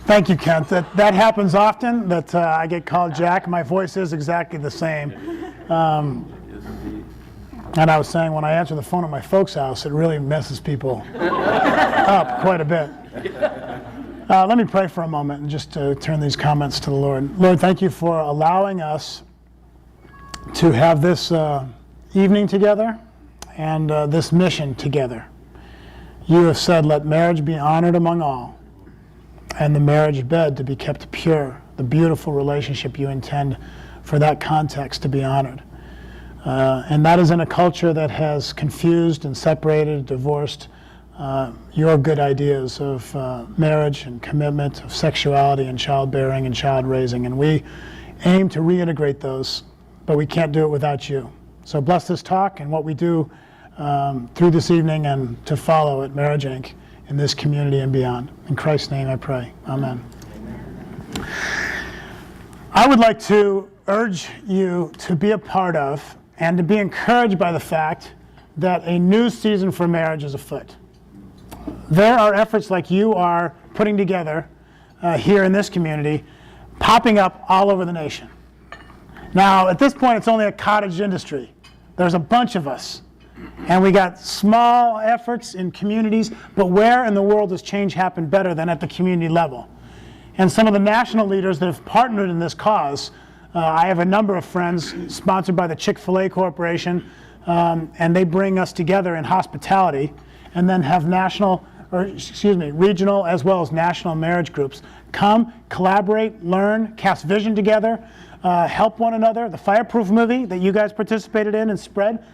Thank you, Kent. That happens often, that I get called Jack. My voice is exactly the same. And I was saying, when I answer the phone at my folks' house, it really messes people up quite a bit. Let me pray for a moment and just turn these comments to the Lord. Lord, thank you for allowing us to have this evening together and this mission together. You have said, let marriage be honored among all, and the marriage bed to be kept pure, the beautiful relationship you intend for that context to be honored. And that is in a culture that has confused and separated, divorced your good ideas of marriage and commitment, of sexuality and childbearing and child raising. And we aim to reintegrate those, but we can't do it without you. So bless this talk and what we do through this evening and to follow at Marriage Inc. in this community and beyond. In Christ's name I pray. Amen. I would like to urge you to be a part of and to be encouraged by the fact that a new season for marriage is afoot. There are efforts like you are putting together here in this community, popping up all over the nation. Now, at this point, it's only a cottage industry. There's a bunch of us. And we got small efforts in communities, but where in the world does change happen better than at the community level? And some of the national leaders that have partnered in this cause, I have a number of friends sponsored by the Chick-fil-A Corporation, and they bring us together in hospitality, and then have regional as well as national marriage groups come, collaborate, learn, cast vision together, help one another. The Fireproof movie that you guys participated in and spread,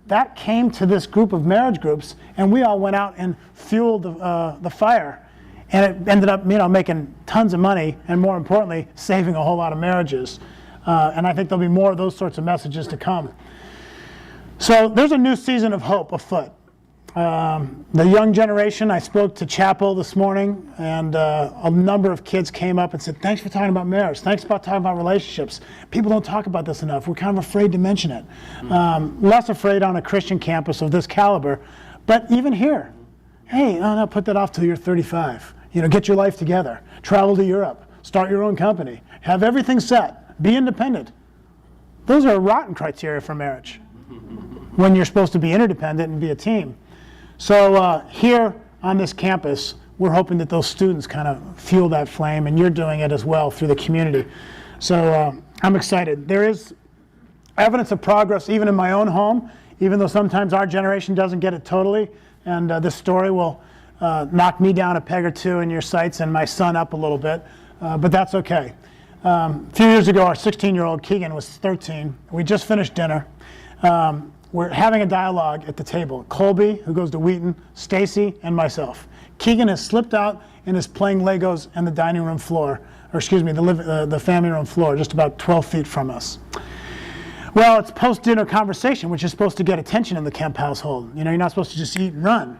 that came to this group of marriage groups, and we all went out and fueled the fire. And it ended up, making tons of money, and more importantly, saving a whole lot of marriages. And I think there'll be more of those sorts of messages to come. So there's a new season of hope afoot. The young generation, I spoke to chapel this morning, and a number of kids came up and said, thanks for talking about marriage. Thanks for talking about relationships. People don't talk about this enough. We're kind of afraid to mention it. Less afraid on a Christian campus of this caliber. But even here, hey, no, put that off till you're 35. Get your life together. Travel to Europe. Start your own company. Have everything set. Be independent. Those are rotten criteria for marriage when you're supposed to be interdependent and be a team. So here on this campus, we're hoping that those students kind of fuel that flame, and you're doing it as well through the community. So I'm excited. There is evidence of progress even in my own home, even though sometimes our generation doesn't get it totally. And this story will knock me down a peg or two in your sights and my son up a little bit, but that's okay. A few years ago, our 16-year-old Keegan was 13. We just finished dinner. We're having a dialogue at the table. Colby, who goes to Wheaton, Stacy, and myself. Keegan has slipped out and is playing Legos on the dining room floor, or excuse me, the family room floor, just about 12 feet from us. Well, it's post-dinner conversation, which is supposed to get attention in the Kemp household. You're not supposed to just eat and run.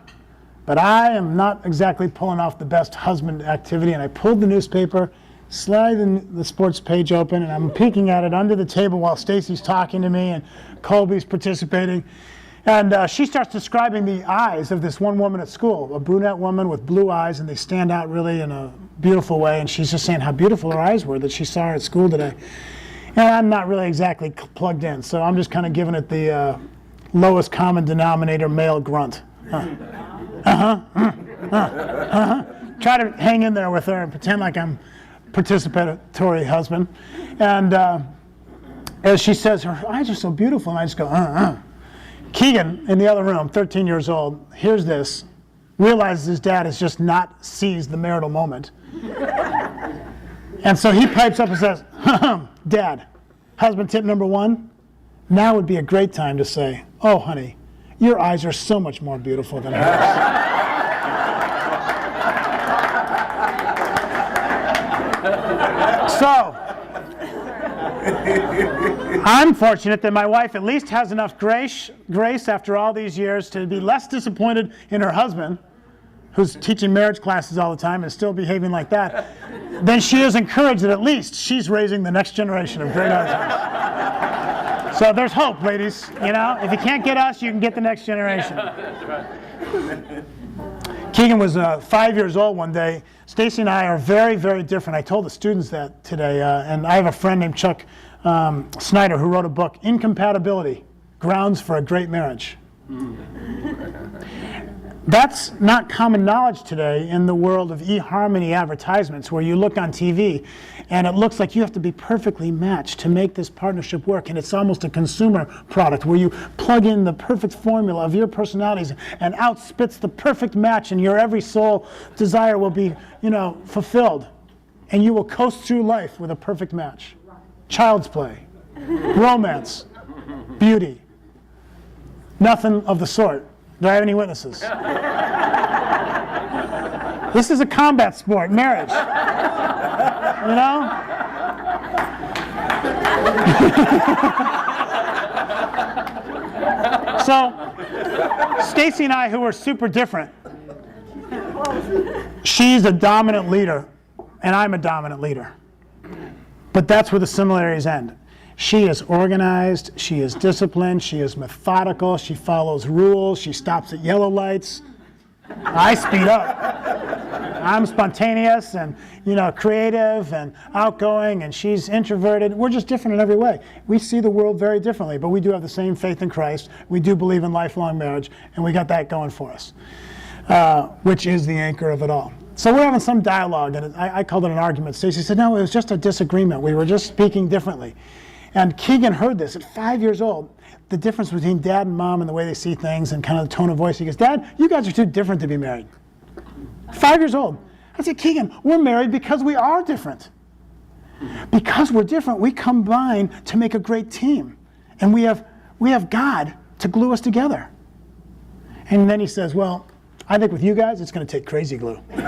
But I am not exactly pulling off the best husband activity, and I pulled the newspaper, slide the sports page open, and I'm peeking at it under the table while Stacy's talking to me and Colby's participating. And she starts describing the eyes of this one woman at school, a brunette woman with blue eyes, and they stand out really in a beautiful way. And she's just saying how beautiful her eyes were that she saw her at school today. And I'm not really exactly plugged in, so I'm just kind of giving it the lowest common denominator male grunt. Try to hang in there with her and pretend like I'm participatory husband. And as she says, her eyes are so beautiful, and I just go, Keegan, in the other room, 13 years old, hears this, realizes his dad has just not seized the marital moment. And so he pipes up and says, Dad, husband tip number 1, now would be a great time to say, oh, honey, your eyes are so much more beautiful than hers. So, I'm fortunate that my wife at least has enough grace after all these years to be less disappointed in her husband, who's teaching marriage classes all the time and still behaving like that, than she is encouraged that at least she's raising the next generation of great husbands. So there's hope, ladies. If you can't get us, you can get the next generation. Keegan was 5 years old one day. Stacy and I are very, very different. I told the students that today, and I have a friend named Chuck Snyder who wrote a book, Incompatibility, Grounds for a Great Marriage. That's not common knowledge today in the world of eHarmony advertisements, where you look on TV and it looks like you have to be perfectly matched to make this partnership work, and it's almost a consumer product where you plug in the perfect formula of your personalities and out spits the perfect match, and your every soul desire will be, fulfilled, and you will coast through life with a perfect match. Child's play, romance, beauty, nothing of the sort. Do I have any witnesses? This is a combat sport, marriage. So, Stacy and I, who are super different, she's a dominant leader, and I'm a dominant leader. But that's where the similarities end. She is organized, she is disciplined, she is methodical, she follows rules, she stops at yellow lights. I speed up. I'm spontaneous and, creative and outgoing, and she's introverted. We're just different in every way. We see the world very differently, but we do have the same faith in Christ. We do believe in lifelong marriage, and we got that going for us, which is the anchor of it all. So we're having some dialogue, and I called it an argument. Stacy said, no, it was just a disagreement. We were just speaking differently. And Keegan heard this at 5 years old, the difference between dad and mom and the way they see things and kind of the tone of voice. He goes, Dad, you guys are too different to be married. 5 years old. I said, Keegan, we're married because we are different. Because we're different, we combine to make a great team. And we have God to glue us together. And then he says, well, I think with you guys, it's going to take crazy glue. 5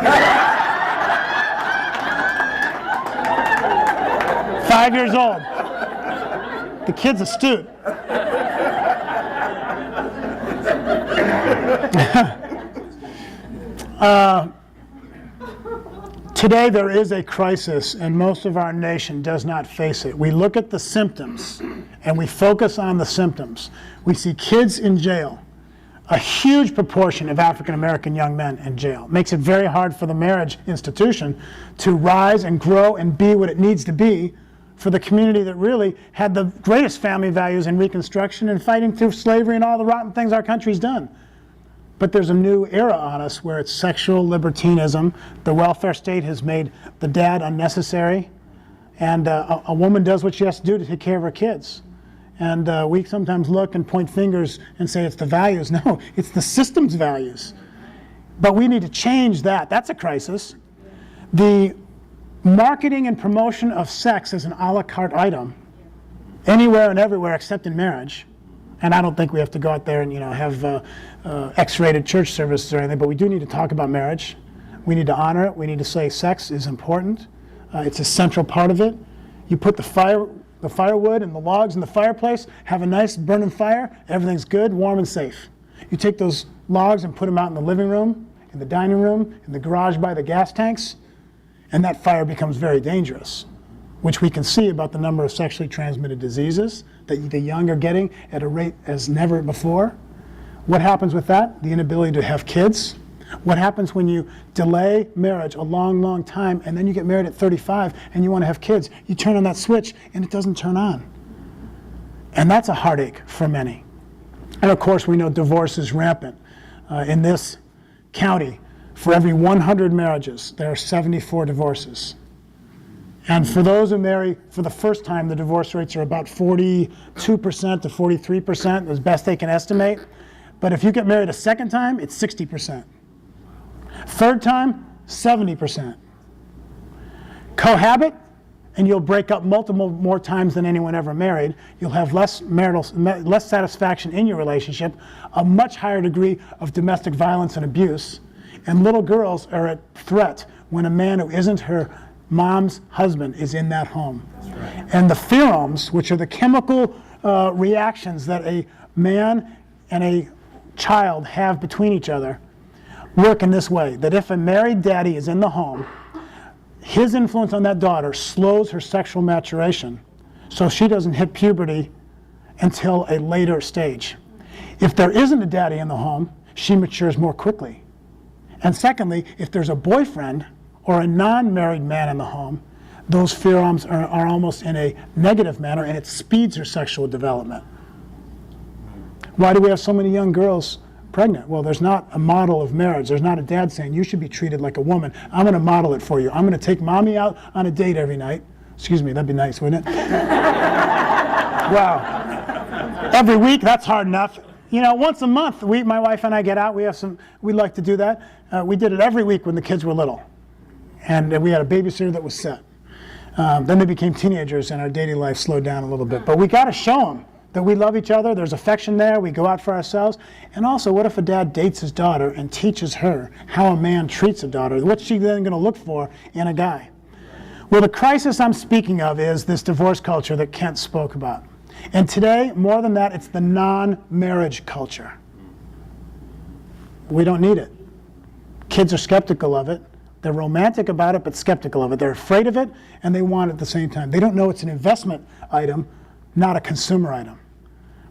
years old. The kid's astute. Today there is a crisis, and most of our nation does not face it. We look at the symptoms, and we focus on the symptoms. We see kids in jail. A huge proportion of African American young men in jail. Makes it very hard for the marriage institution to rise and grow and be what it needs to be for the community that really had the greatest family values in Reconstruction and fighting through slavery and all the rotten things our country's done. But there's a new era on us where it's sexual libertinism. The welfare state has made the dad unnecessary, and a woman does what she has to do to take care of her kids. And we sometimes look and point fingers and say it's the values. No, it's the system's values. But we need to change that. That's a crisis. The marketing and promotion of sex as an a la carte item, anywhere and everywhere except in marriage. And I don't think we have to go out there and have X-rated church services or anything, but we do need to talk about marriage. We need to honor it. We need to say sex is important. It's a central part of it. You put the firewood and the logs in the fireplace, have a nice burning fire, everything's good, warm and safe. You take those logs and put them out in the living room, in the dining room, in the garage by the gas tanks, and that fire becomes very dangerous, which we can see about the number of sexually transmitted diseases that the young are getting at a rate as never before. What happens with that? The inability to have kids. What happens when you delay marriage a long, long time, and then you get married at 35 and you want to have kids? You turn on that switch and it doesn't turn on. And that's a heartache for many. And of course, we know divorce is rampant. In this county, for every 100 marriages, there are 74 divorces. And for those who marry for the first time, the divorce rates are about 42% to 43%, as best they can estimate. But if you get married a second time, it's 60%. Third time, 70%. Cohabit, and you'll break up multiple more times than anyone ever married. You'll have less satisfaction in your relationship, a much higher degree of domestic violence and abuse. And little girls are at threat when a man who isn't her mom's husband is in that home. That's right. And the pheromones, which are the chemical reactions that a man and a child have between each other, work in this way, that if a married daddy is in the home, his influence on that daughter slows her sexual maturation, so she doesn't hit puberty until a later stage. If there isn't a daddy in the home, she matures more quickly. And secondly, if there's a boyfriend or a non-married man in the home, those pheromones are almost in a negative manner, and it speeds her sexual development. Why do we have so many young girls pregnant? Well, there's not a model of marriage. There's not a dad saying, you should be treated like a woman. I'm going to model it for you. I'm going to take mommy out on a date every night. Excuse me, that'd be nice, wouldn't it? Wow. Every week, that's hard enough. You know, once a month, my wife and I get out. We like to do that. We did it every week when the kids were little. And we had a babysitter that was set. Then they became teenagers and our dating life slowed down a little bit. But we got to show them that we love each other, there's affection there, we go out for ourselves. And also, what if a dad dates his daughter and teaches her how a man treats a daughter? What's she then going to look for in a guy? Well, the crisis I'm speaking of is this divorce culture that Kent spoke about. And today, more than that, it's the non-marriage culture. We don't need it. Kids are skeptical of it. They're romantic about it, but skeptical of it. They're afraid of it, and they want it at the same time. They don't know it's an investment item, not a consumer item.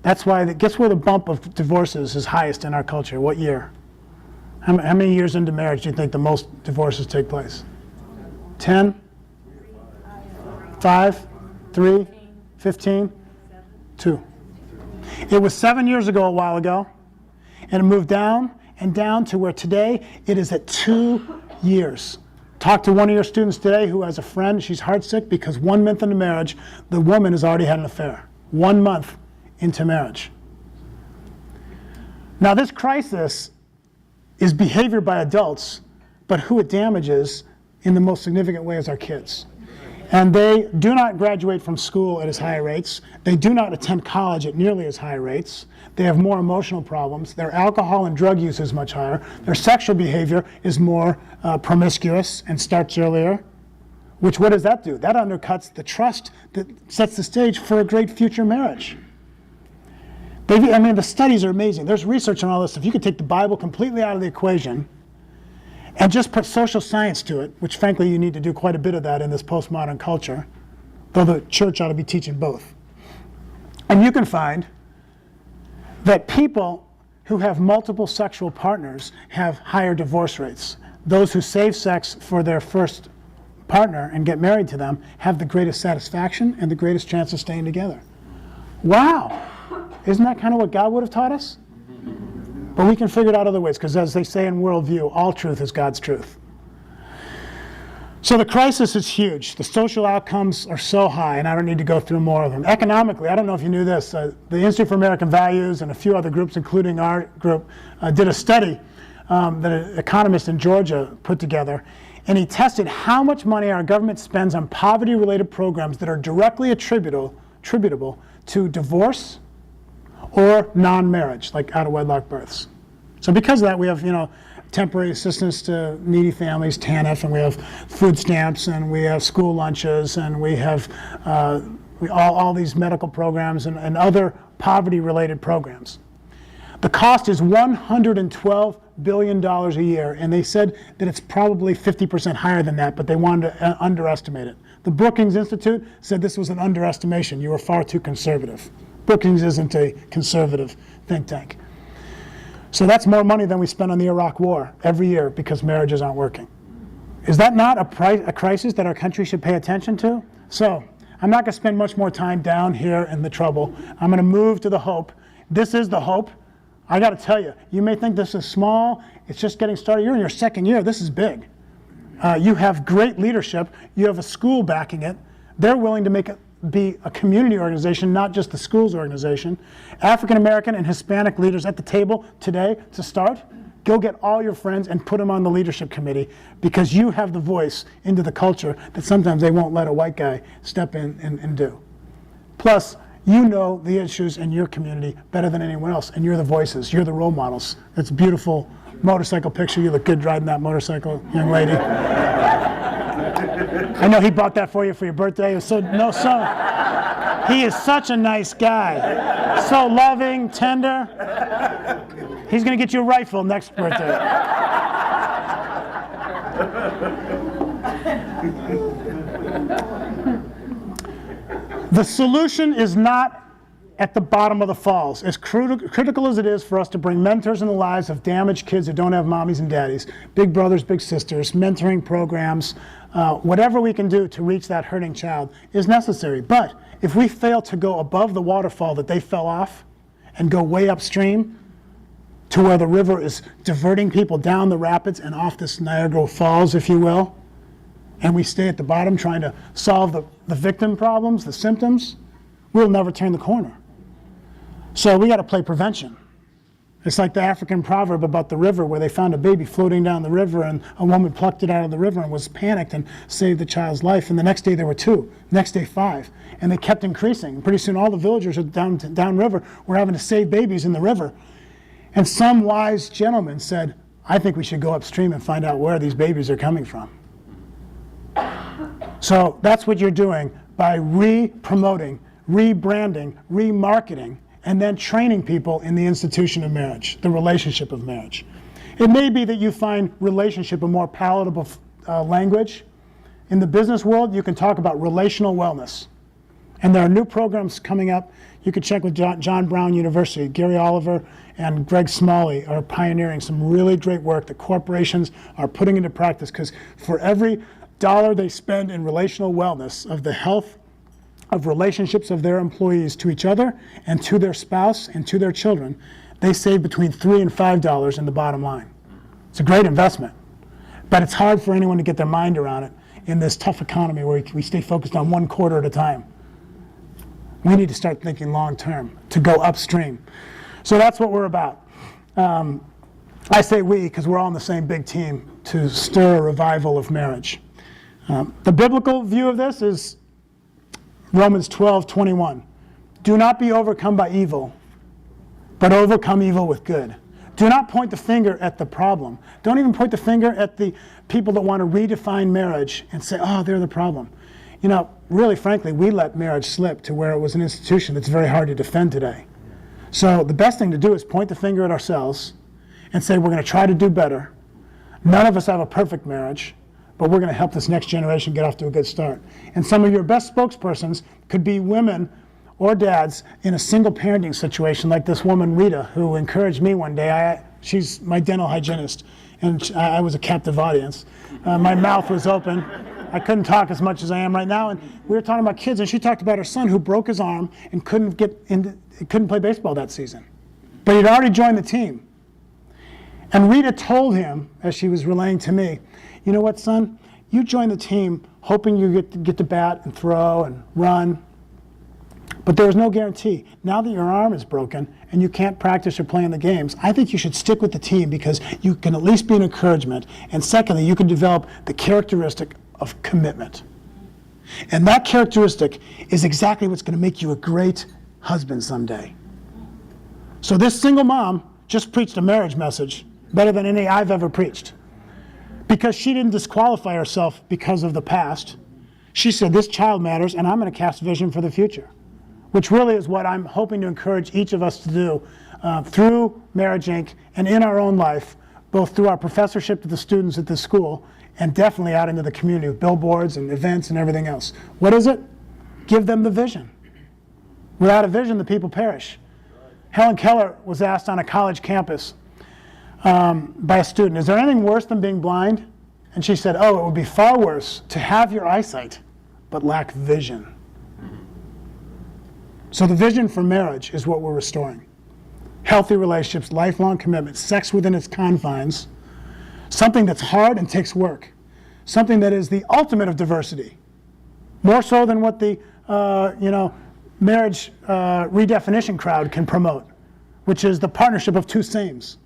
That's why, guess where the bump of divorces is highest in our culture? What year? How many years into marriage do you think the most divorces take place? 10? 5? 3? 15? 2. It was 7 years ago, a while ago, and it moved down and down to where today it is at 2 years. Talk to one of your students today who has a friend, she's heartsick because 1 month into marriage, the woman has already had an affair. 1 month into marriage. Now this crisis is behavior by adults, but who it damages in the most significant way is our kids. And they do not graduate from school at as high rates. They do not attend college at nearly as high rates. They have more emotional problems. Their alcohol and drug use is much higher. Their sexual behavior is more promiscuous and starts earlier. Which, what does that do? That undercuts the trust that sets the stage for a great future marriage. I mean, the studies are amazing. There's research on all this stuff. You could take the Bible completely out of the equation and just put social science to it, which frankly you need to do quite a bit of that in this postmodern culture, though the church ought to be teaching both. And you can find that people who have multiple sexual partners have higher divorce rates. Those who save sex for their first partner and get married to them have the greatest satisfaction and the greatest chance of staying together. Wow! Isn't that kind of what God would have taught us? But we can figure it out other ways, because as they say in worldview, all truth is God's truth. So the crisis is huge. The social outcomes are so high, and I don't need to go through more of them. Economically, I don't know if you knew this, the Institute for American Values and a few other groups, including our group, did a study that an economist in Georgia put together, and he tested how much money our government spends on poverty-related programs that are directly attributable to divorce or non-marriage, like out-of-wedlock births. So because of that, we have, temporary assistance to needy families, TANF, and we have food stamps, and we have school lunches, and we have all these medical programs and other poverty-related programs. The cost is $112 billion a year, and they said that it's probably 50% higher than that, but they wanted to underestimate it. The Brookings Institute said this was an underestimation. You were far too conservative. Brookings isn't a conservative think tank. So that's more money than we spend on the Iraq War every year because marriages aren't working. Is that not a crisis that our country should pay attention to? So I'm not going to spend much more time down here in the trouble. I'm going to move to the hope. This is the hope. I got to tell you, you may think this is small. It's just getting started. You're in your second year. This is big. You have great leadership. You have a school backing it. They're willing to be a community organization, not just the school's organization. African American and Hispanic leaders at the table today to start. Go get all your friends and put them on the leadership committee, because you have the voice into the culture that sometimes they won't let a white guy step in and do. Plus, you know the issues in your community better than anyone else, and you're the voices, you're the role models. It's a beautiful motorcycle picture. You look good riding that motorcycle, young lady. I know he bought that for you for your birthday. He is such a nice guy. So loving, tender. He's going to get you a rifle next birthday. The solution is not at the bottom of the falls. As critical as it is for us to bring mentors in the lives of damaged kids who don't have mommies and daddies, big brothers, big sisters, mentoring programs, whatever we can do to reach that hurting child is necessary. But if we fail to go above the waterfall that they fell off and go way upstream to where the river is diverting people down the rapids and off this Niagara Falls, if you will, and we stay at the bottom trying to solve the victim problems, the symptoms, we'll never turn the corner. So we got to play prevention. It's like the African proverb about the river where they found a baby floating down the river and a woman plucked it out of the river and was panicked and saved the child's life. And the next day there were 2, next day 5. And they kept increasing. And pretty soon all the villagers down river were having to save babies in the river. And some wise gentleman said, I think we should go upstream and find out where these babies are coming from. So that's what you're doing by re-promoting, rebranding, remarketing, and then training people in the institution of marriage, the relationship of marriage. It may be that you find relationship a more palatable language. In the business world, you can talk about relational wellness. And there are new programs coming up. You can check with John Brown University. Gary Oliver and Greg Smalley are pioneering some really great work that corporations are putting into practice, because for every dollar they spend in relational wellness, of the health of relationships of their employees to each other and to their spouse and to their children, they save between $3 and $5 in the bottom line. It's a great investment, but it's hard for anyone to get their mind around it in this tough economy where we stay focused on one quarter at a time. We need to start thinking long term, to go upstream. So that's what we're about. I say we because we're all on the same big team to stir a revival of marriage. The biblical view of this is Romans 12:21. Do not be overcome by evil, but overcome evil with good. Do not point the finger at the problem. Don't even point the finger at the people that want to redefine marriage and say, oh, they're the problem. You know, really, frankly, we let marriage slip to where it was an institution that's very hard to defend today. So the best thing to do is point the finger at ourselves and say, we're going to try to do better. None of us have a perfect marriage, but we're going to help this next generation get off to a good start. And some of your best spokespersons could be women or dads in a single parenting situation, like this woman, Rita, who encouraged me one day. She's my dental hygienist, and I was a captive audience. My mouth was open. I couldn't talk as much as I am right now, and we were talking about kids, and she talked about her son who broke his arm and couldn't play baseball that season. But he'd already joined the team. And Rita told him, as she was relaying to me, you know what, son? You joined the team hoping you get to bat and throw and run, but there was no guarantee. Now that your arm is broken and you can't practice or play in the games, I think you should stick with the team because you can at least be an encouragement. And secondly, you can develop the characteristic of commitment. And that characteristic is exactly what's going to make you a great husband someday. So this single mom just preached a marriage message better than any I've ever preached. Because she didn't disqualify herself because of the past. She said, this child matters, and I'm going to cast vision for the future, which really is what I'm hoping to encourage each of us to do through Marriage Inc. and in our own life, both through our professorship to the students at this school and definitely out into the community with billboards and events and everything else. What is it? Give them the vision. Without a vision, the people perish. Helen Keller was asked on a college campus by a student, is there anything worse than being blind? And she said, oh, it would be far worse to have your eyesight but lack vision. So the vision for marriage is what we're restoring. Healthy relationships, lifelong commitment, sex within its confines, something that's hard and takes work, something that is the ultimate of diversity, more so than what the marriage redefinition crowd can promote, which is the partnership of two sames.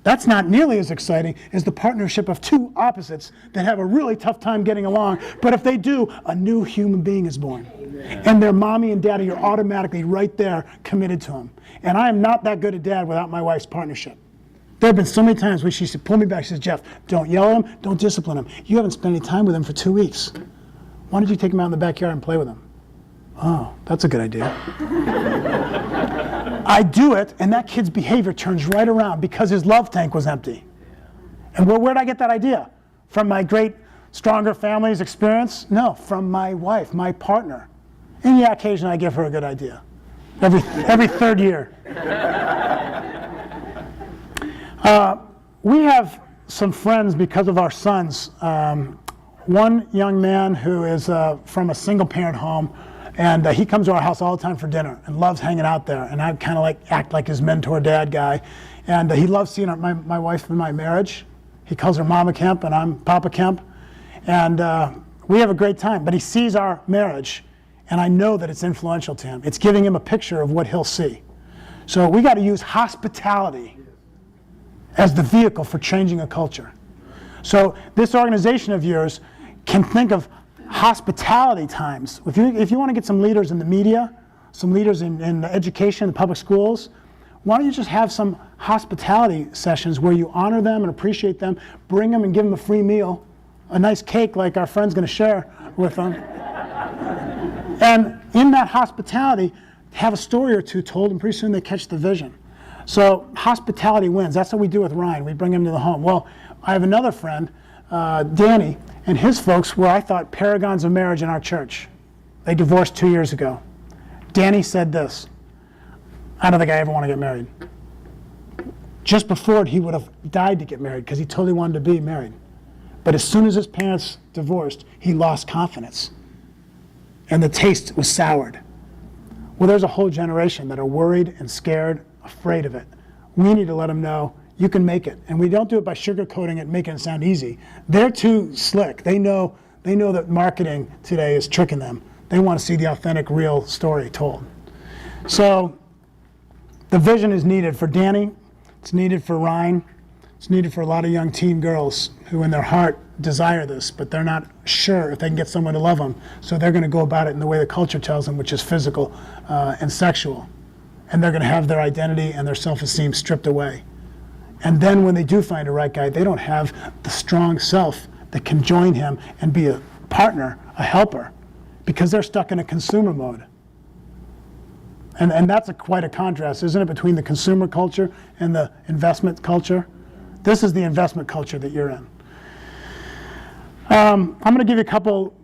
That's not nearly as exciting as the partnership of two opposites that have a really tough time getting along, but if they do, a new human being is born. Amen. And their mommy and daddy are automatically right there committed to them. And I am not that good a dad without my wife's partnership. There have been so many times where she said, pull me back, she says, Jeff, don't yell at him, don't discipline him. You haven't spent any time with him for 2 weeks. Why don't you take him out in the backyard and play with him? Oh, that's a good idea. I do it, and that kid's behavior turns right around because his love tank was empty. And where'd I get that idea? From my great Stronger Families experience? No, from my wife, my partner. And yeah, occasionally I give her a good idea. Every third year. We have some friends because of our sons. One young man who is from a single parent home, and he comes to our house all the time for dinner and loves hanging out there. And I kind of act like his mentor dad guy. And he loves seeing my wife in my marriage. He calls her Mama Kemp and I'm Papa Kemp. And we have a great time. But he sees our marriage, and I know that it's influential to him. It's giving him a picture of what he'll see. So we got to use hospitality as the vehicle for changing a culture. So this organization of yours can think of hospitality times. If you want to get some leaders in the media, some leaders in education, the public schools, why don't you just have some hospitality sessions where you honor them and appreciate them, bring them and give them a free meal, a nice cake like our friend's going to share with them. And in that hospitality, have a story or two told, and pretty soon they catch the vision. So hospitality wins. That's what we do with Ryan. We bring him to the home. Well, I have another friend, Danny, and his folks were, I thought, paragons of marriage in our church. They divorced 2 years ago. Danny said this: I don't think I ever want to get married. Just before it, he would have died to get married because he totally wanted to be married. But as soon as his parents divorced, he lost confidence. And the taste was soured. Well, there's a whole generation that are worried and scared, afraid of it. We need to let them know you can make it. And we don't do it by sugarcoating it and making it sound easy. They're too slick. They know that marketing today is tricking them. They want to see the authentic, real story told. So the vision is needed for Danny. It's needed for Ryan. It's needed for a lot of young teen girls who in their heart desire this, but they're not sure if they can get someone to love them. So they're going to go about it in the way the culture tells them, which is physical and sexual. And they're going to have their identity and their self-esteem stripped away. And then when they do find a right guy, they don't have the strong self that can join him and be a partner, a helper, because they're stuck in a consumer mode. And that's quite a contrast, isn't it, between the consumer culture and the investment culture? This is the investment culture that you're in. I'm going to give you a couple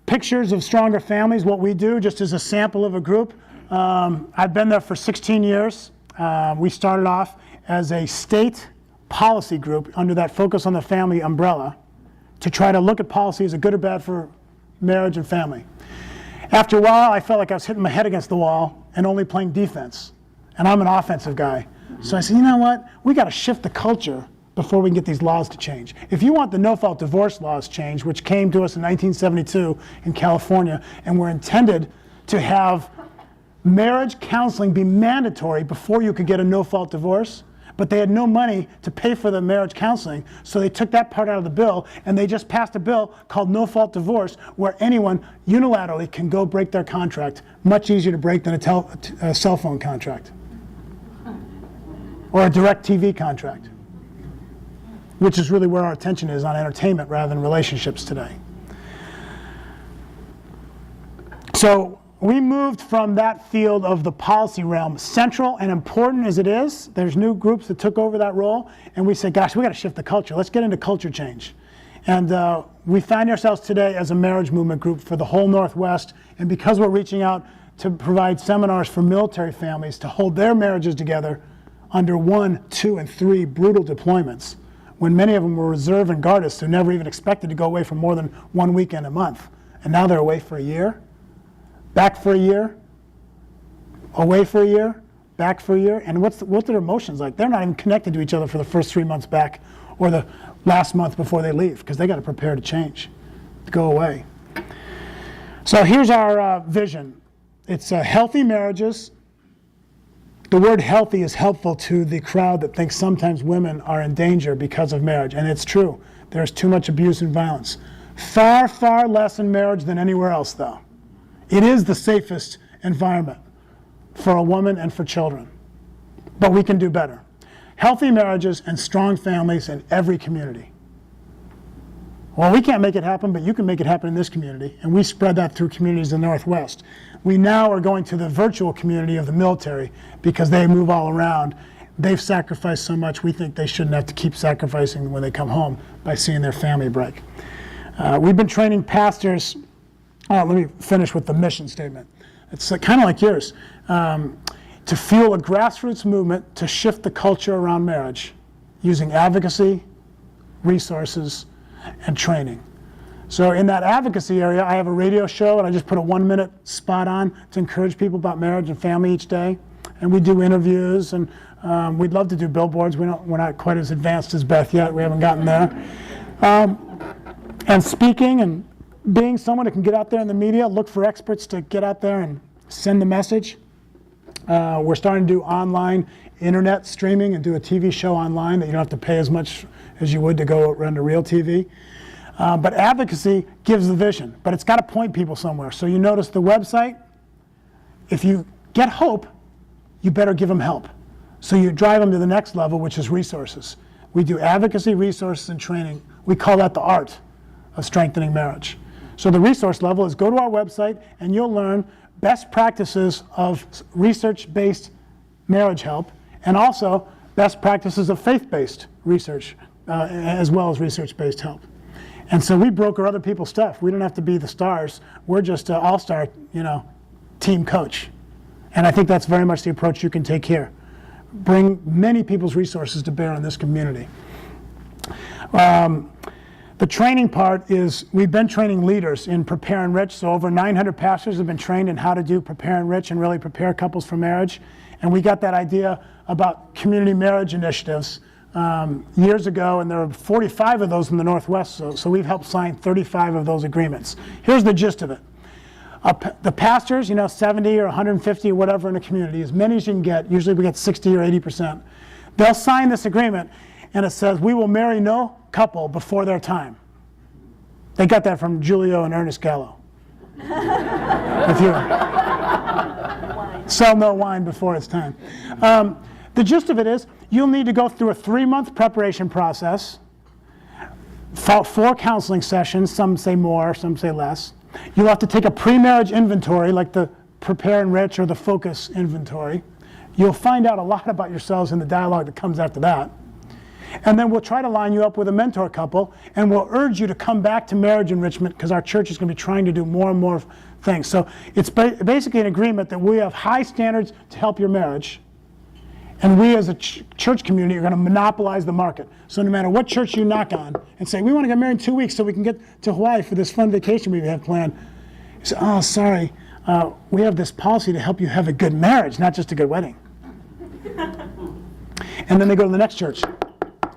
pictures of Stronger Families, what we do, just as a sample of a group. I've been there for 16 years. We started off as a state policy group under that Focus on the Family umbrella to try to look at policy as a good or bad for marriage and family. After a while, I felt like I was hitting my head against the wall and only playing defense. And I'm an offensive guy. So I said, you know what? We got to shift the culture before we can get these laws to change. If you want the no-fault divorce laws changed, which came to us in 1972 in California, and were intended to have marriage counseling be mandatory before you could get a no-fault divorce, but they had no money to pay for the marriage counseling, so they took that part out of the bill, and they just passed a bill called no-fault divorce, where anyone unilaterally can go break their contract. Much easier to break than a cell phone contract or a direct TV contract, which is really where our attention is, on entertainment rather than relationships today. So we moved from that field of the policy realm, central and important as it is. There's new groups that took over that role, and we said, gosh, we got to shift the culture. Let's get into culture change. And we find ourselves today as a marriage movement group for the whole Northwest, and because we're reaching out to provide seminars for military families to hold their marriages together under 1, 2, and 3 brutal deployments, when many of them were reserve and guardists who never even expected to go away for more than 1 weekend a month. And now they're away for a year, back for a year, away for a year, back for a year. And what's their emotions like? They're not even connected to each other for the first 3 months back or the last month before they leave, because they got to prepare to change, to go away. So here's our vision. It's healthy marriages. The word healthy is helpful to the crowd that thinks sometimes women are in danger because of marriage, and it's true. There's too much abuse and violence. Far, far less in marriage than anywhere else, though. It is the safest environment for a woman and for children, but we can do better. Healthy marriages and strong families in every community. Well, we can't make it happen, but you can make it happen in this community, and we spread that through communities in the Northwest. We now are going to the virtual community of the military because they move all around. They've sacrificed so much, we think they shouldn't have to keep sacrificing when they come home by seeing their family break. We've been training pastors. Let me finish with the mission statement. It's kind of like yours, to fuel a grassroots movement to shift the culture around marriage using advocacy, resources, and training. So in that advocacy area, I have a radio show, and I just put a 1-minute spot on to encourage people about marriage and family each day. And we do interviews, and we'd love to do billboards. We're not quite as advanced as Beth yet. We haven't gotten there. And speaking and being someone who can get out there in the media, look for experts to get out there and send the message. We're starting to do online internet streaming and do a TV show online that you don't have to pay as much as you would to go run to real TV. But advocacy gives the vision, but it's got to point people somewhere. So you notice the website, if you get hope, you better give them help. So you drive them to the next level, which is resources. We do advocacy, resources, and training. We call that the art of strengthening marriage. So the resource level is go to our website and you'll learn best practices of research-based marriage help, and also best practices of faith-based research, as well as research-based help. And so we broker other people's stuff. We don't have to be the stars. We're just an all-star, team coach. And I think that's very much the approach you can take here. Bring many people's resources to bear on this community. The training part is we've been training leaders in Prepare and Rich. So over 900 pastors have been trained in how to do Prepare and Rich and really prepare couples for marriage. And we got that idea about community marriage initiatives years ago, and there are 45 of those in the Northwest. So we've helped sign 35 of those agreements. Here's the gist of it. The pastors, 70 or 150 or whatever in a community, as many as you can get, usually we get 60 or 80%. They'll sign this agreement, and it says, we will marry no couple before their time. They got that from Julio and Ernest Gallo. If you sell no wine before it's time. The gist of it is, you'll need to go through a 3-month preparation process, 4 counseling sessions, some say more, some say less. You'll have to take a pre-marriage inventory, like the Prepare and Rich or the Focus inventory. You'll find out a lot about yourselves in the dialogue that comes after that. And then we'll try to line you up with a mentor couple, and we'll urge you to come back to marriage enrichment because our church is going to be trying to do more and more things. So it's basically an agreement that we have high standards to help your marriage, and we as a church community are going to monopolize the market. So no matter what church you knock on and say, we want to get married in 2 weeks so we can get to Hawaii for this fun vacation we have planned, you say, oh, sorry, we have this policy to help you have a good marriage, not just a good wedding. And then they go to the next church.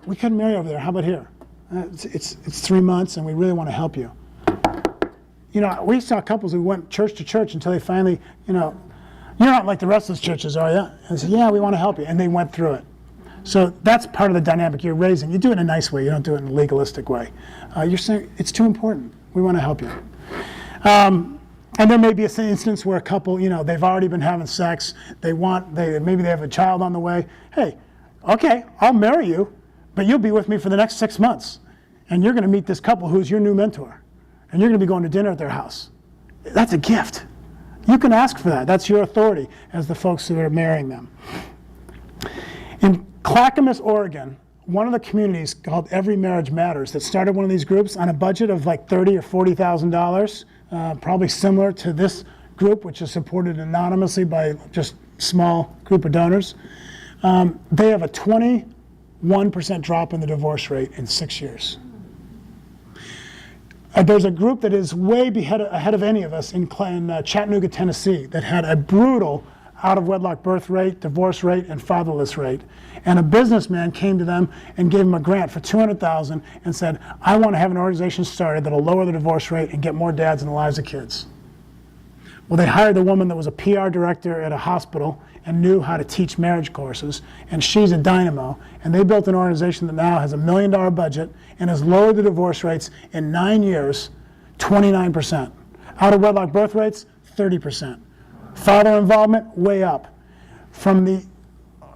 We couldn't marry over there. How about here? It's 3 months, and we really want to help you. We saw couples who went church to church until they finally, you're not like the rest of those churches, are you? And they said, yeah, we want to help you. And they went through it. So that's part of the dynamic you're raising. You do it in a nice way. You don't do it in a legalistic way. You're saying, it's too important. We want to help you. And there may be an instance where a couple, they've already been having sex. Maybe they have a child on the way. Hey, okay, I'll marry you, but you'll be with me for the next 6 months. And you're going to meet this couple who's your new mentor. And you're going to be going to dinner at their house. That's a gift. You can ask for that. That's your authority as the folks who are marrying them. In Clackamas, Oregon, one of the communities called Every Marriage Matters that started one of these groups on a budget of like $30,000 or $40,000, probably similar to this group, which is supported anonymously by just a small group of donors. They have a 21% drop in the divorce rate in 6 years. There's a group that is way ahead of any of us in Chattanooga, Tennessee, that had a brutal out-of-wedlock birth rate, divorce rate, and fatherless rate. And a businessman came to them and gave them a grant for $200,000 and said, I want to have an organization started that'll lower the divorce rate and get more dads in the lives of kids. Well, they hired a woman that was a PR director at a hospital and knew how to teach marriage courses, and she's a dynamo. And they built an organization that now has $1 million budget and has lowered the divorce rates in 9 years, 29%. Out-of-wedlock birth rates, 30%. Father involvement, way up. From the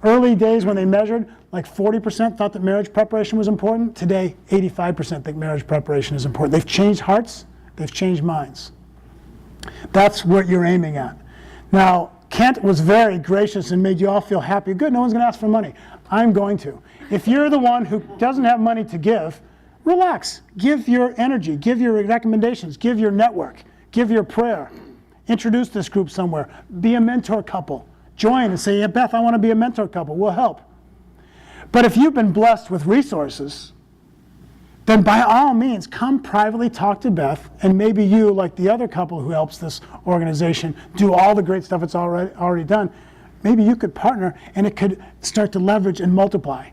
early days when they measured, like 40% thought that marriage preparation was important. Today, 85% think marriage preparation is important. They've changed hearts, they've changed minds. That's what you're aiming at. Now, Kent was very gracious and made you all feel happy. Good, no one's going to ask for money. I'm going to. If you're the one who doesn't have money to give, relax. Give your energy, give your recommendations, give your network, give your prayer. Introduce this group somewhere. Be a mentor couple. Join and say, yeah, Beth, I want to be a mentor couple. We'll help. But if you've been blessed with resources, then by all means, come privately talk to Beth, and maybe you, like the other couple who helps this organization, do all the great stuff it's already done. Maybe you could partner, and it could start to leverage and multiply.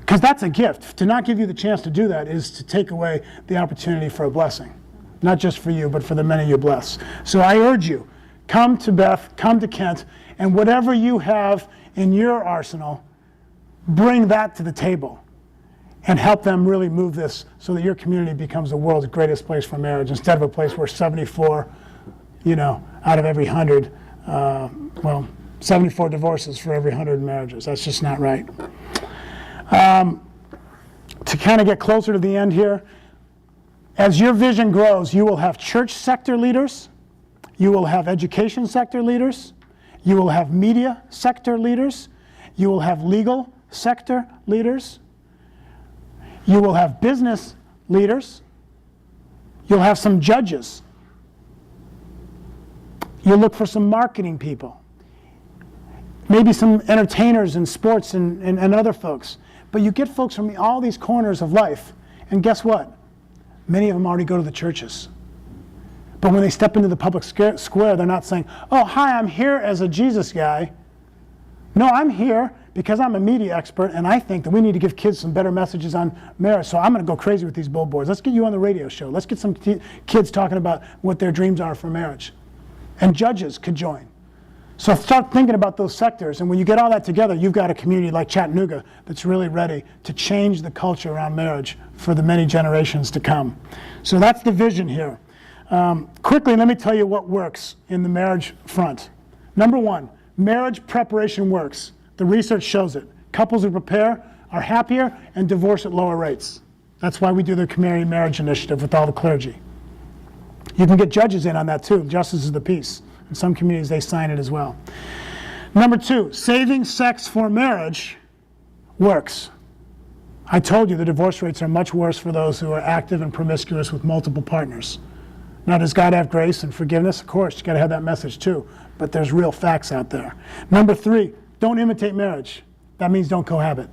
Because that's a gift. To not give you the chance to do that is to take away the opportunity for a blessing. Not just for you, but for the many you bless. So I urge you, come to Beth, come to Kent, and whatever you have in your arsenal, bring that to the table and help them really move this so that your community becomes the world's greatest place for marriage instead of a place where 74, out of every 100, 74 divorces for every 100 marriages. That's just not right. To kind of get closer to the end here, as your vision grows, you will have church sector leaders, you will have education sector leaders, you will have media sector leaders, you will have legal sector leaders, you will have business leaders, you'll have some judges, you'll look for some marketing people, maybe some entertainers and sports and other folks. But you get folks from all these corners of life, and guess what? Many of them already go to the churches. But when they step into the public square, they're not saying, oh, hi, I'm here as a Jesus guy. No, I'm here because I'm a media expert, and I think that we need to give kids some better messages on marriage, so I'm going to go crazy with these billboards. Let's get you on the radio show. Let's get some kids talking about what their dreams are for marriage. And judges could join. So start thinking about those sectors, and when you get all that together, you've got a community like Chattanooga that's really ready to change the culture around marriage for the many generations to come. So that's the vision here. Quickly, let me tell you what works in the marriage front. Number one, marriage preparation works. The research shows it. Couples who prepare are happier and divorce at lower rates. That's why we do the Community Marriage Initiative with all the clergy. You can get judges in on that too, justice of the peace. In some communities, they sign it as well. Number two, saving sex for marriage works. I told you the divorce rates are much worse for those who are active and promiscuous with multiple partners. Now, does God have grace and forgiveness? Of course, you got to have that message too. But there's real facts out there. Number three, don't imitate marriage. That means don't cohabit.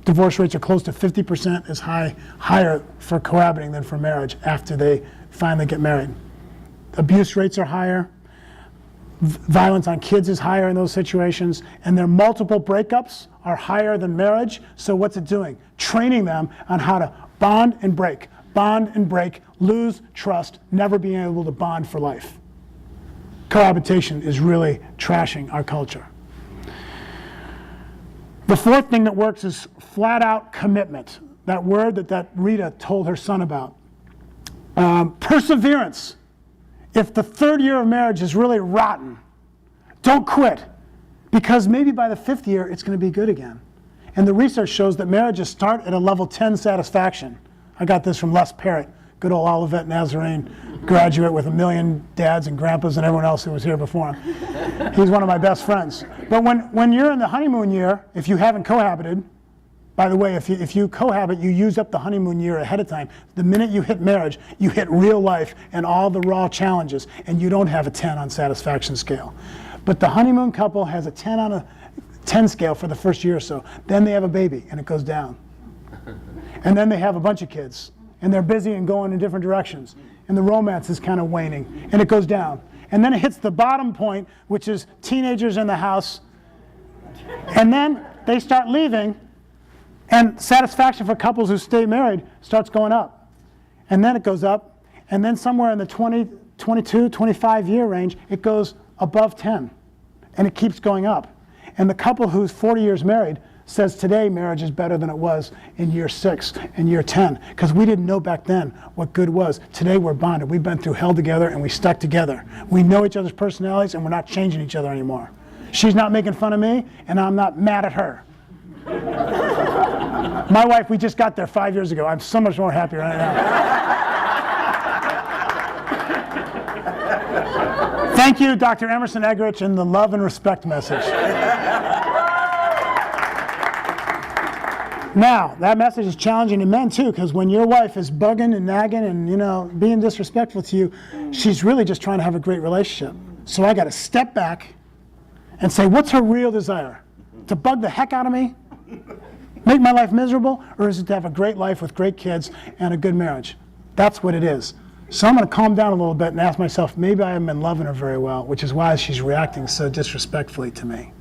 Divorce rates are close to 50% as higher for cohabiting than for marriage after they finally get married. Abuse rates are higher. Violence on kids is higher in those situations, and their multiple breakups are higher than marriage. So what's it doing? Training them on how to bond and break, lose trust, never being able to bond for life. Cohabitation is really trashing our culture. The fourth thing that works is flat out commitment. That word that Rita told her son about. Perseverance. If the third year of marriage is really rotten, don't quit, because maybe by the fifth year it's going to be good again. And the research shows that marriages start at a level 10 satisfaction. I got this from Les Parrott, good old Olivet Nazarene graduate with 1 million dads and grandpas and everyone else who was here before him. He's one of my best friends. But when you're in the honeymoon year, if you haven't cohabited, by the way, if you cohabit, you use up the honeymoon year ahead of time. The minute you hit marriage, you hit real life and all the raw challenges, and you don't have a 10 on satisfaction scale. But the honeymoon couple has a 10 on a 10 scale for the first year or so. Then they have a baby, and it goes down. And then they have a bunch of kids, and they're busy and going in different directions. And the romance is kind of waning, and it goes down. And then it hits the bottom point, which is teenagers in the house. And then they start leaving, and satisfaction for couples who stay married starts going up. And then it goes up, and then somewhere in the 20, 22, 25 year range, it goes above 10. And it keeps going up. And the couple who's 40 years married says today marriage is better than it was in year 6 and year 10, because we didn't know back then what good was. Today we're bonded. We've been through hell together, and we stuck together. We know each other's personalities, and we're not changing each other anymore. She's not making fun of me, and I'm not mad at her. My wife, we just got there 5 years ago. I'm so much more happy right now. Thank you, Dr. Emerson Eggerichs, and the love and respect message. Now, that message is challenging to men too, because when your wife is bugging and nagging and being disrespectful to you, she's really just trying to have a great relationship. So I got to step back and say, what's her real desire? To bug the heck out of me? Make my life miserable? Or is it to have a great life with great kids and a good marriage? That's what it is. So I'm going to calm down a little bit and ask myself, maybe I haven't been loving her very well, which is why she's reacting so disrespectfully to me.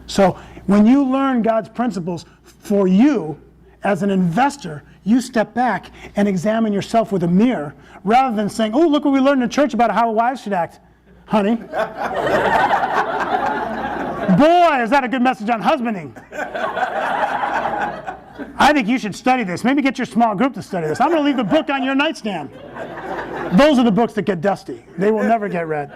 So when you learn God's principles for you as an investor, you step back and examine yourself with a mirror rather than saying, oh, look what we learned in church about how wives should act, honey. Boy, is that a good message on husbanding. I think you should study this. Maybe get your small group to study this. I'm going to leave the book on your nightstand. Those are the books that get dusty. They will never get read.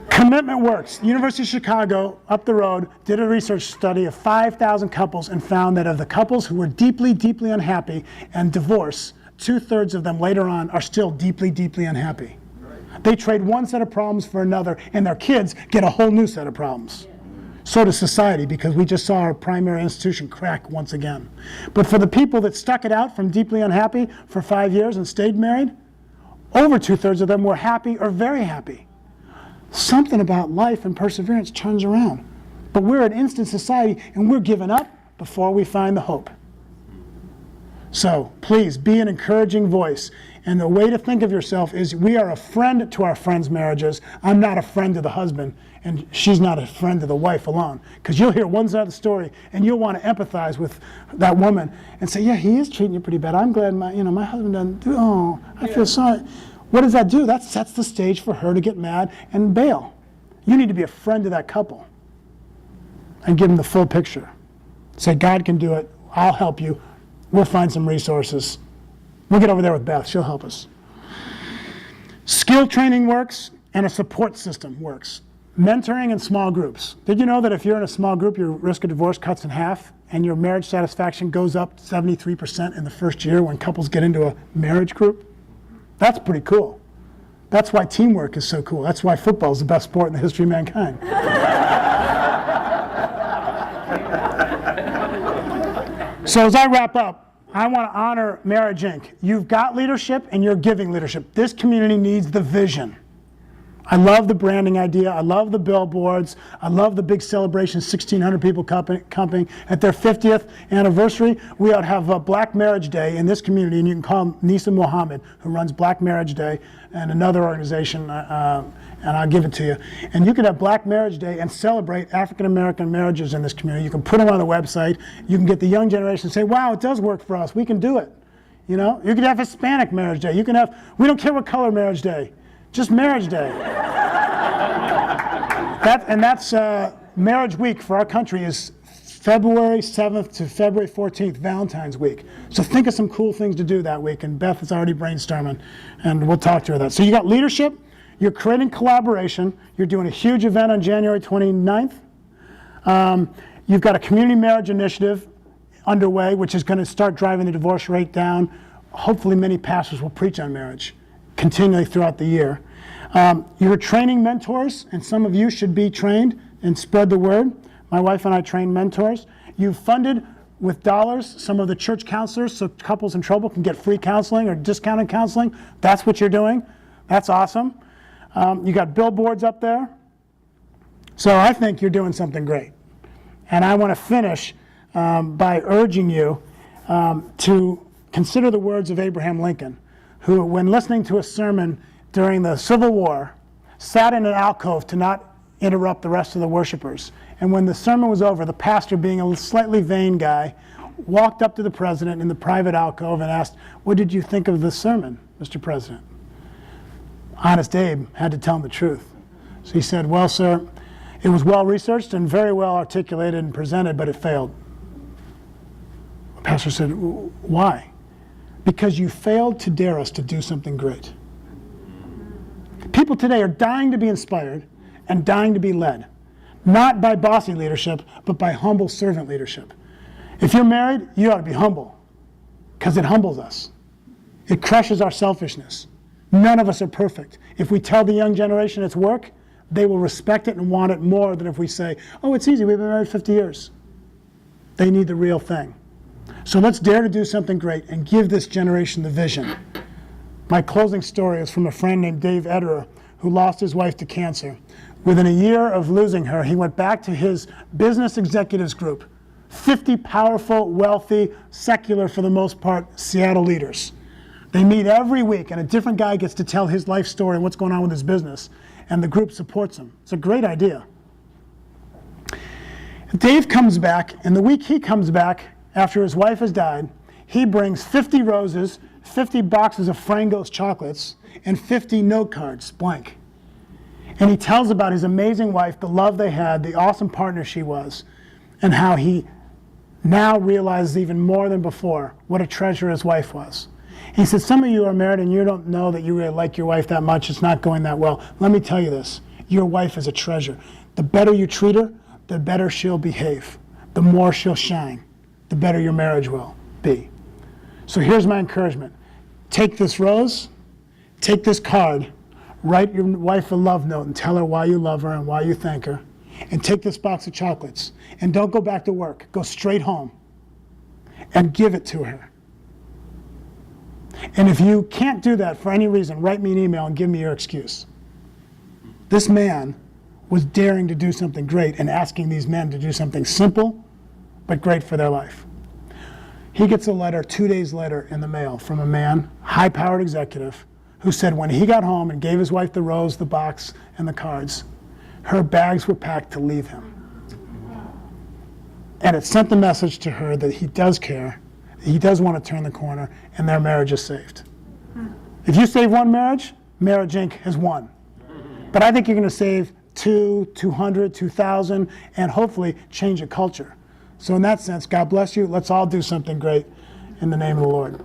Commitment works. The University of Chicago, up the road, did a research study of 5,000 couples and found that of the couples who were deeply, deeply unhappy and divorce, 2/3 of them later on are still deeply, deeply unhappy. They trade one set of problems for another, and their kids get a whole new set of problems. So does society, because we just saw our primary institution crack once again. But for the people that stuck it out from deeply unhappy for 5 years and stayed married, over 2/3 of them were happy or very happy. Something about life and perseverance turns around. But we're an instant society, and we're giving up before we find the hope. So please be an encouraging voice. And the way to think of yourself is, we are a friend to our friends' marriages. I'm not a friend to the husband, and she's not a friend to the wife alone. Because you'll hear one side of the story, and you'll want to empathize with that woman and say, yeah, he is treating you pretty bad. I'm glad my husband doesn't do, oh, I feel sorry. What does that do? That sets the stage for her to get mad and bail. You need to be a friend to that couple and give them the full picture. Say, God can do it. I'll help you. We'll find some resources. We'll get over there with Beth. She'll help us. Skill training works, and a support system works. Mentoring and small groups. Did you know that if you're in a small group, your risk of divorce cuts in half, and your marriage satisfaction goes up 73% in the first year when couples get into a marriage group? That's pretty cool. That's why teamwork is so cool. That's why football is the best sport in the history of mankind. So as I wrap up, I want to honor Marriage Inc. You've got leadership and you're giving leadership. This community needs the vision. I love the branding idea. I love the billboards. I love the big celebration, 1,600 people coming. At their 50th anniversary, we ought to have a Black Marriage Day in this community, and you can call Nisa Mohammed, who runs Black Marriage Day, and another organization, and I'll give it to you. And you could have Black Marriage Day and celebrate African-American marriages in this community. You can put them on the website. You can get the young generation to say, wow, it does work for us. We can do it. You could have Hispanic Marriage Day. You can have, we don't care what color Marriage Day. Just Marriage Day. That's Marriage Week for our country is February 7th to February 14th, Valentine's Week. So think of some cool things to do that week, and Beth is already brainstorming, and we'll talk to her about that. So you got leadership, you're creating collaboration, you're doing a huge event on January 29th. You've got a community marriage initiative underway, which is going to start driving the divorce rate down. Hopefully many pastors will preach on marriage continually throughout the year. You're training mentors, and some of you should be trained and spread the word. My wife and I train mentors. You've funded with dollars some of the church counselors so couples in trouble can get free counseling or discounted counseling. That's what you're doing. That's awesome. You got billboards up there. So I think you're doing something great. And I want to finish by urging you to consider the words of Abraham Lincoln, who, when listening to a sermon during the Civil War, sat in an alcove to not interrupt the rest of the worshipers. And when the sermon was over, the pastor, being a slightly vain guy, walked up to the president in the private alcove and asked, "What did you think of the sermon, Mr. President?" Honest Abe had to tell him the truth. So he said, "Well, sir, it was well researched and very well articulated and presented, but it failed." The pastor said, "Why?" "Because you failed to dare us to do something great." People today are dying to be inspired and dying to be led, not by bossy leadership, but by humble servant leadership. If you're married, you ought to be humble, because it humbles us. It crushes our selfishness. None of us are perfect. If we tell the young generation it's work, they will respect it and want it more than if we say, "Oh, it's easy, we've been married 50 years. They need the real thing. So let's dare to do something great and give this generation the vision. My closing story is from a friend named Dave Ederer, who lost his wife to cancer. Within a year of losing her, he went back to his business executives group, 50 powerful, wealthy, secular for the most part, Seattle leaders. They meet every week, and a different guy gets to tell his life story and what's going on with his business, and the group supports him. It's a great idea. Dave comes back, and the week he comes back, after his wife has died, he brings 50 roses, 50 boxes of Frangos chocolates, and 50 note cards, blank. And he tells about his amazing wife, the love they had, the awesome partner she was, and how he now realizes even more than before what a treasure his wife was. He said, some of you are married and you don't know that you really like your wife that much. It's not going that well. Let me tell you this. Your wife is a treasure. The better you treat her, the better she'll behave. The more she'll shine, the better your marriage will be. So here's my encouragement. Take this rose, take this card, write your wife a love note and tell her why you love her and why you thank her. And take this box of chocolates. And don't go back to work. Go straight home and give it to her. And if you can't do that for any reason, write me an email and give me your excuse. This man was daring to do something great and asking these men to do something simple but great for their life. He gets a letter 2 days later in the mail from a man, high-powered executive, who said when he got home and gave his wife the rose, the box, and the cards, her bags were packed to leave him. And it sent the message to her that he does care, he does want to turn the corner, and their marriage is saved. If you save one marriage, Marriage Inc. has won. But I think you're going to save 200, 2,000, and hopefully change a culture. So in that sense, God bless you. Let's all do something great in the name of the Lord.